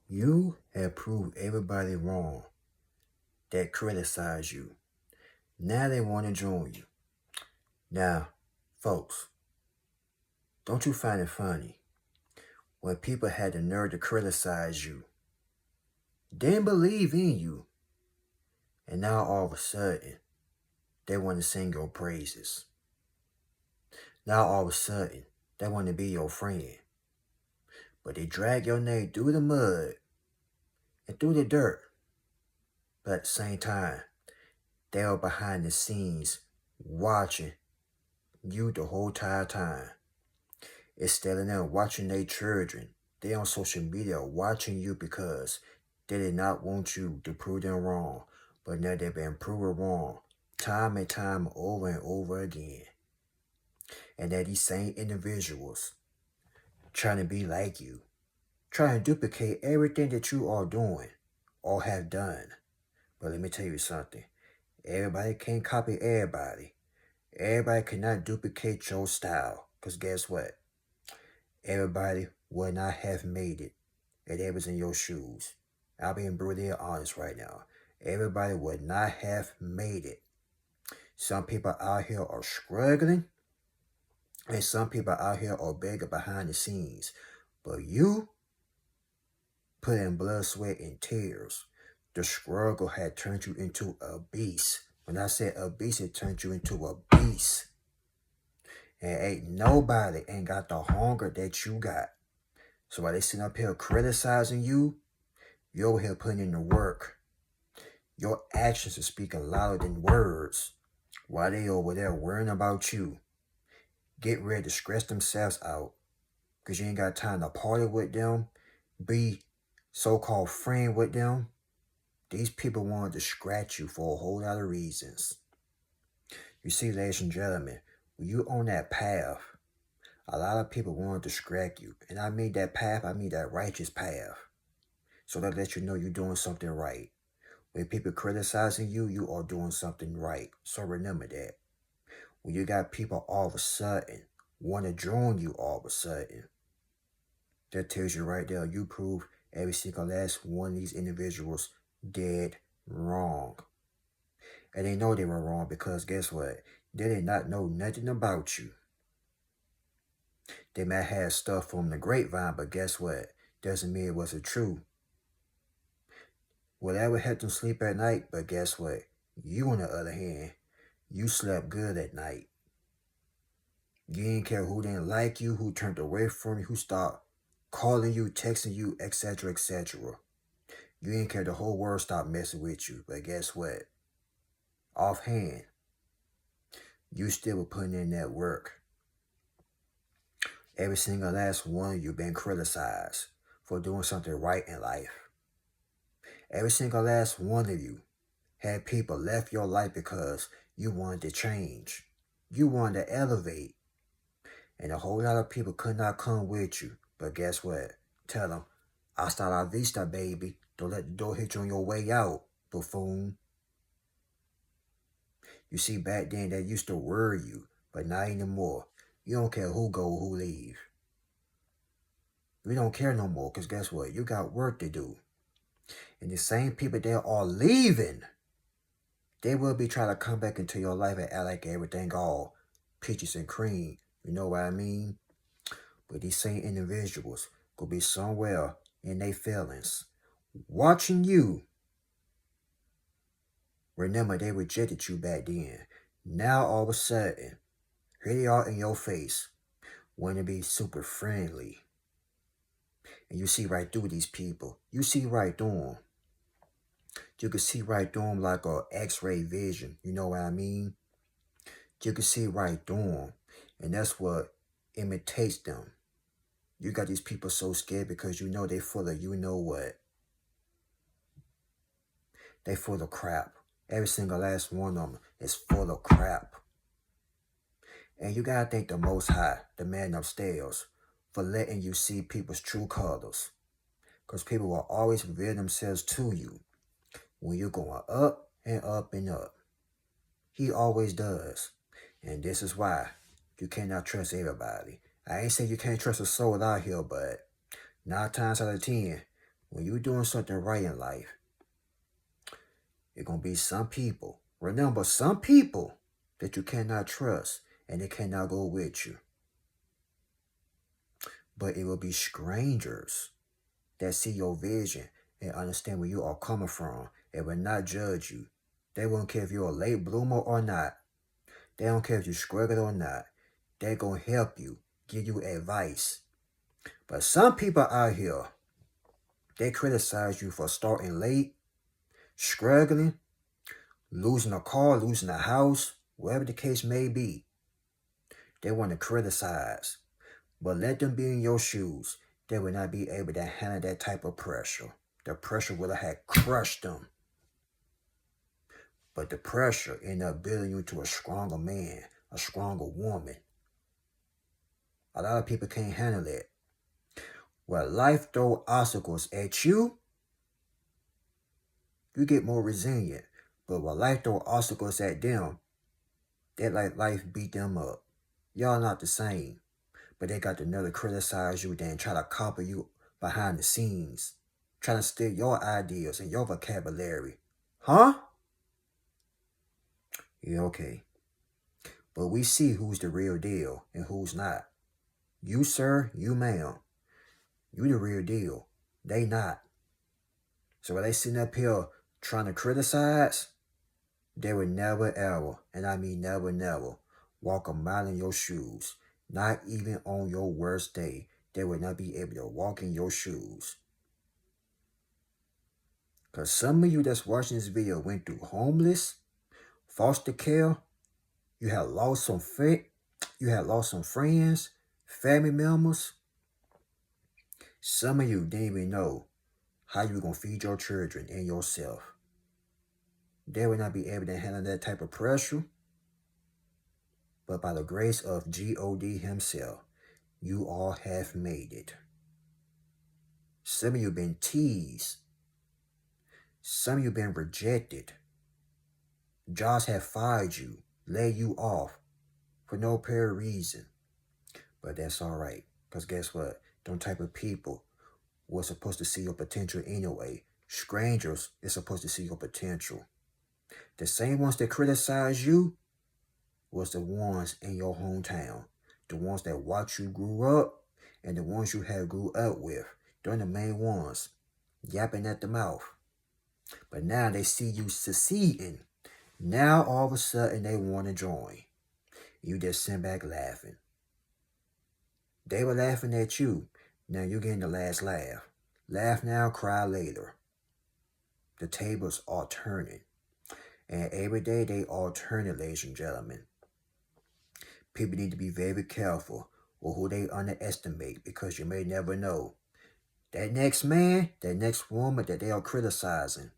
You have proved everybody wrong that criticized you. Now they want to join you. Now, folks, don't you find it funny when people had the nerve to criticize you, didn't believe in you, and now all of a sudden they want to sing your praises. Now all of a sudden they want to be your friend, but they drag your name through the mud and through the dirt. But at the same time, they are behind the scenes watching you the whole entire time. Instead of them watching their children, they on social media watching you because they did not want you to prove them wrong. But now they've been proven wrong time and time over and over again. And that these same individuals trying to be like you, trying to duplicate everything that you are doing or have done. But let me tell you something. Everybody can't copy everybody. Everybody cannot duplicate your style. Because guess what? Everybody would not have made it if they was in your shoes. I'll be brutally honest right now. Everybody would not have made it. Some people out here are struggling, and some people out here are begging behind the scenes. But you put in blood, sweat, and tears. The struggle had turned you into a beast. When I said a beast, it turned you into a beast. And ain't nobody ain't got the hunger that you got. So while they sitting up here criticizing you, you're over here putting in the work. Your actions are speaking louder than words. While they over there worrying about you, getting ready to stress themselves out because you ain't got time to party with them, be so-called friend with them. These people want to distract you for a whole lot of reasons. You see, ladies and gentlemen, when you on that path, a lot of people want to distract you. And I mean that path, I mean that righteous path. So that let you know you're doing something right. When people criticizing you, you are doing something right. So remember that. When you got people all of a sudden want to join you all of a sudden, that tells you right there, you prove every single last one of these individuals dead wrong. And they know they were wrong because guess what? They did not know nothing about you. They might have stuff from the grapevine, but guess what? Doesn't mean it wasn't true. Whatever helped them sleep at night, but guess what? You, on the other hand, you slept good at night. You didn't care who didn't like you, who turned away from you, who stopped calling you, texting you, etc., etc. You didn't care the whole world stopped messing with you, but guess what? Offhand, you still were putting in that work. Every single last one of you been criticized for doing something right in life. Every single last one of you had people left your life because you wanted to change. You wanted to elevate. And a whole lot of people could not come with you. But guess what? Tell them, hasta la vista, baby. Don't let the door hit you on your way out, buffoon. You see, back then, that used to worry you, but not anymore. You don't care who go, who leave. We don't care no more, because guess what? You got work to do. And the same people that are leaving, they will be trying to come back into your life and act like everything all peaches and cream. You know what I mean? But these same individuals could be somewhere in their feelings, watching you. Remember, they rejected you back then. Now, all of a sudden, here they are in your face, want to be super friendly. And you see right through these people. You see right through them. You can see right through them like a X-ray vision. You know what I mean? You can see right through them. And that's what imitates them. You got these people so scared because you know they full of you know what. They full of crap. Every single last one of them is full of crap. And you gotta thank the Most High, the man upstairs, for letting you see people's true colors. Because people will always reveal themselves to you when you're going up and up and up. He always does. And this is why you cannot trust everybody. I ain't saying you can't trust a soul out here, but 9 times out of 10, when you're doing something right in life, it's going to be some people. Remember, some people that you cannot trust and they cannot go with you. But it will be strangers that see your vision and understand where you are coming from and will not judge you. They won't care if you're a late bloomer or not. They don't care if you struggle or not. They're going to help you, give you advice. But some people out here, they criticize you for starting late, struggling, losing a car, losing a house, whatever the case may be. They want to criticize. But let them be in your shoes. They will not be able to handle that type of pressure. The pressure would have crushed them. But the pressure ended up building you to a stronger man, a stronger woman. A lot of people can't handle it. When life throws obstacles at you, you get more resilient. But when life throws obstacles at them, they let life beat them up. Y'all not the same. But they got to know to criticize you, then try to copy you behind the scenes. Trying to steal your ideas and your vocabulary. Huh? Yeah, okay. But we see who's the real deal and who's not. You, sir, you, ma'am. You the real deal. They not. So when they sitting up here trying to criticize, they would never ever, and I mean never walk a mile in your shoes. Not even on your worst day. They would not be able to walk in your shoes. Because some of you that's watching this video went through homeless, foster care, you had lost some friends, family members. Some of you didn't even know how you were going to feed your children and yourself. They would not be able to handle that type of pressure. But by the grace of God himself, you all have made it. Some of you been teased. Some of you been rejected. Jobs have fired you, laid you off for no apparent reason. But that's all right. Because guess what? Them type of people were supposed to see your potential anyway. Strangers is supposed to see your potential. The same ones that criticize you was the ones in your hometown. The ones that watched you grew up and the ones you had grew up with. They're the main ones. Yapping at the mouth. But now they see you succeeding. Now all of a sudden they want to join. You just sit back laughing. They were laughing at you. Now you're getting the last laugh. Laugh now, cry later. The tables are turning. And every day they are turning, ladies and gentlemen. People need to be very careful with who they underestimate because you may never know. That next man, that next woman that they are criticizing,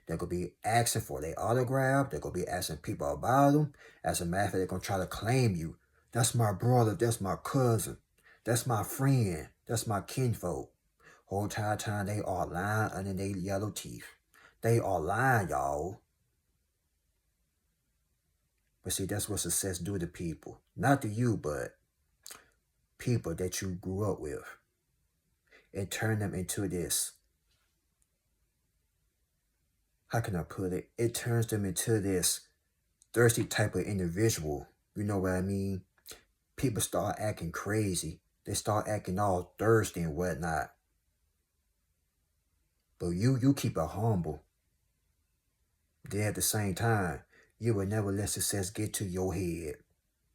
they're going to be asking for their autograph. They're going to be asking people about them. As a matter of fact, they're going to try to claim you. That's my brother. That's my cousin. That's my friend. That's my kinfolk. Whole entire time they are lying under their yellow teeth. They are lying, y'all. But see, that's what success do to people. Not to you, but people that you grew up with. And turn them into this. How can I put it? It turns them into this thirsty type of individual. You know what I mean? People start acting crazy. They start acting all thirsty and whatnot. But you keep it humble. Then at the same time, you will never let success get to your head.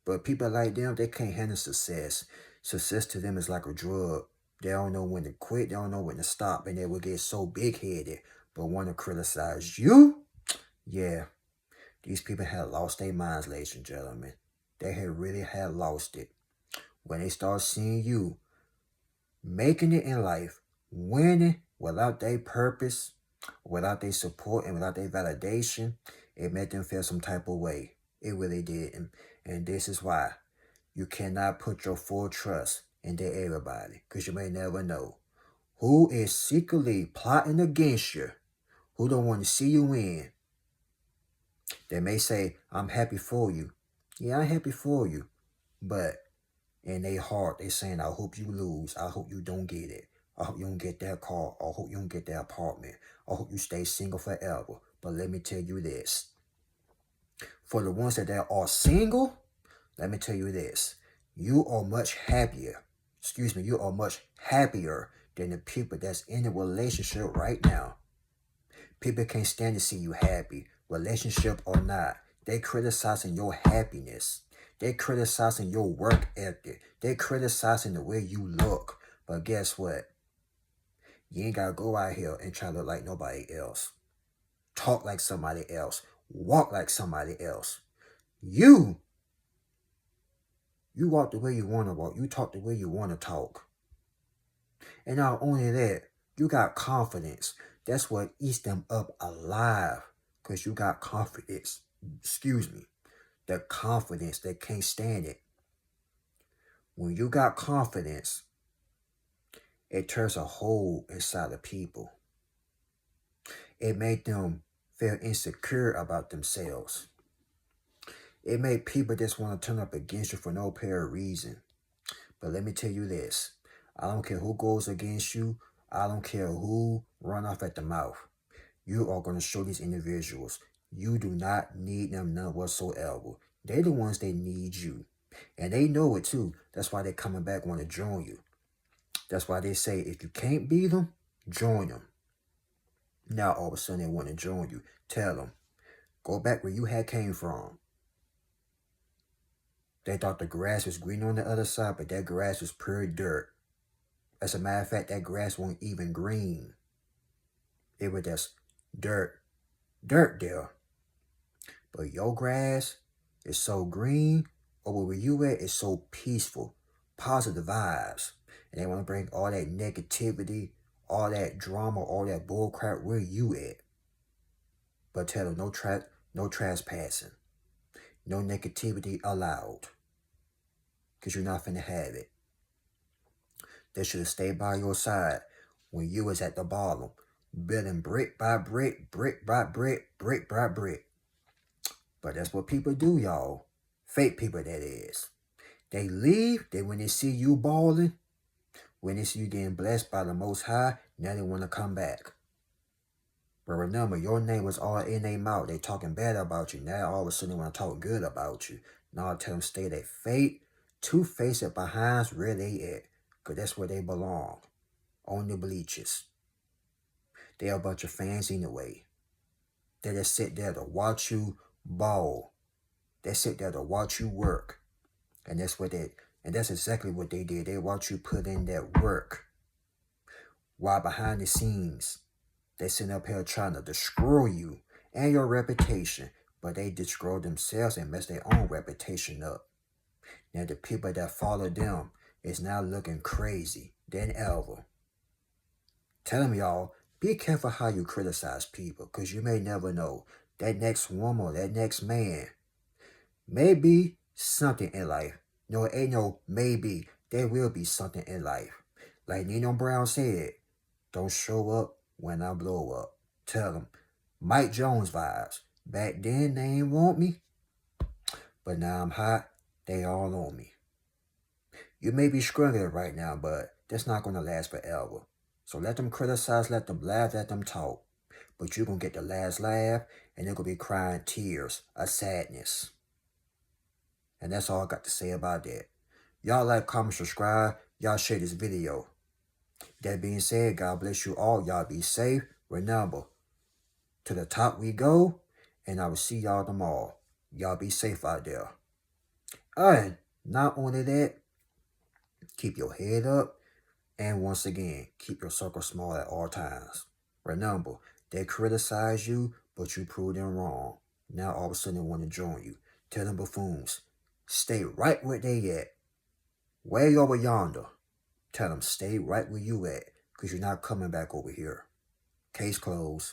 But people like them, they can't handle success. Success to them is like a drug. They don't know when to quit. They don't know when to stop. And they will get so big-headed. But want to criticize you? Yeah. These people had lost their minds, ladies and gentlemen. They really had lost it. When they start seeing you making it in life, winning without their purpose, without their support, and without their validation, it made them feel some type of way. It really did. And this is why you cannot put your full trust into everybody, because you may never know who is secretly plotting against you, who don't want to see you win. They may say, I'm happy for you. Yeah, I'm happy for you. But in their heart, they're saying, I hope you lose. I hope you don't get it. I hope you don't get that car. I hope you don't get that apartment. I hope you stay single forever. But let me tell you this. For the ones that are single, let me tell you this. You are much happier. Excuse me, you are much happier than the people that's in a relationship right now. People can't stand to see you happy, relationship or not. They criticizing your happiness. They criticizing your work ethic. They criticizing the way you look. But guess what? You ain't got to go out here and try to look like nobody else. Talk like somebody else. Walk like somebody else. You walk the way you want to walk. You talk the way you want to talk. And not only that, you got confidence. That's what eats them up alive. Because you got confidence. Excuse me. The confidence, they can't stand it. When you got confidence, it turns a hole inside of people. It made them feel insecure about themselves. It made people just want to turn up against you for no apparent reason. But let me tell you this. I don't care who goes against you. I don't care who run off at the mouth. You are going to show these individuals. You do not need them none whatsoever. They're the ones that need you. And they know it too. That's why they're coming back want to join you. That's why they say if you can't beat them, join them. Now all of a sudden they want to join you. Tell them, go back where you had came from. They thought the grass was green on the other side, but that grass was pure dirt. As a matter of fact, that grass wasn't even green. It was just dirt there. But your grass is so green, or where you at is so peaceful, positive vibes. And they want to bring all that negativity, all that drama, all that bullcrap where you at. But tell them no trespassing. No negativity allowed. Because you're not finna have it. They should have stayed by your side when you was at the bottom. Building brick by brick, brick by brick, brick by brick. But that's what people do, y'all. Fake people, that is. They leave, when they see you balling, when they see you getting blessed by the Most High, now they want to come back. But remember, your name was all in their mouth. They talking bad about you. Now all of a sudden they want to talk good about you. Now I tell them stay that fake, two-faced behinds where they at. Because that's where they belong. On the bleachers. They're a bunch of fans anyway. They just sit there to watch you ball. They sit there to watch you work. And that's exactly what they did. They watch you put in that work. While behind the scenes, they sit up here trying to destroy you and your reputation. But they destroy themselves and mess their own reputation up. Now the people that follow them is now looking crazy than ever. Tell them, y'all, be careful how you criticize people, because you may never know. That next woman or that next man may be something in life. No, it ain't no maybe. There will be something in life. Like Nino Brown said, don't show up when I blow up. Tell them, Mike Jones vibes. Back then, they ain't want me. But now I'm hot. They all on me. You may be struggling right now, but that's not going to last forever. So let them criticize, let them laugh, let them talk. But you're going to get the last laugh, and they're going to be crying tears of sadness. And that's all I got to say about that. Y'all like, comment, subscribe. Y'all share this video. That being said, God bless you all. Y'all be safe. Remember, to the top we go, and I will see y'all tomorrow. Y'all be safe out there. And not only that, keep your head up. And once again, keep your circle small at all times. Remember, they criticize you, but you prove them wrong. Now all of a sudden they want to join you. Tell them buffoons, stay right where they at. Way over yonder. Tell them stay right where you at, because you're not coming back over here. Case closed.